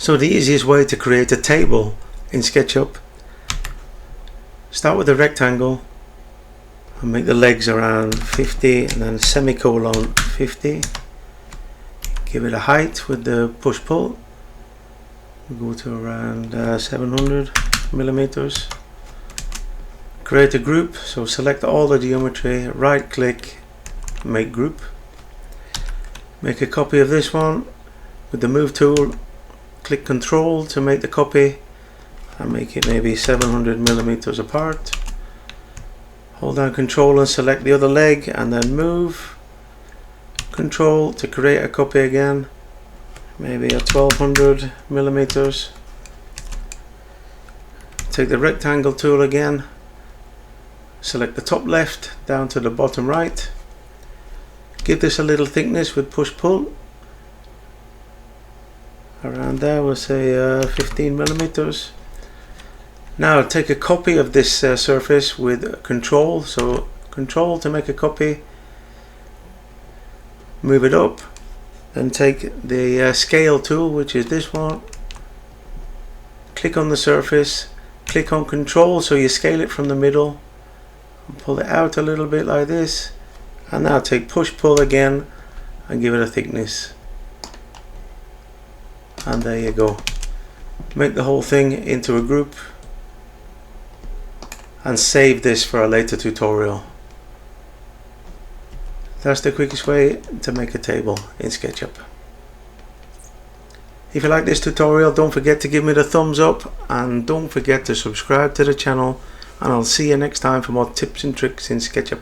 So the easiest way to create a table in SketchUp, start with a rectangle and make the legs around 50 and then semicolon 50. Give it a height with the push pull. We'll go to around 700 millimeters. Create a group, so select all the geometry, right click, make group. Make a copy of this one with the move tool, click Control to make the copy and make it maybe 700 millimeters apart. Hold down Control and select the other leg and then move. Control to create a copy again, maybe a 1200 millimeters. Take the rectangle tool again, select the top left down to the bottom right. Give this a little thickness with push pull. Around there we'll say 15 millimeters. Now take a copy of this surface with Control, so Control to make a copy, move it up, then take the scale tool, which is this one, click on the surface, click on Control so you scale it from the middle, and pull it out a little bit like this, and now take push pull again and give it a thickness, and there you go. Make the whole thing into a group and save this for a later tutorial. That's the quickest way to make a table in SketchUp. If you like this tutorial, don't forget to give me the thumbs up and don't forget to subscribe to the channel, and I'll see you next time for more tips and tricks in SketchUp.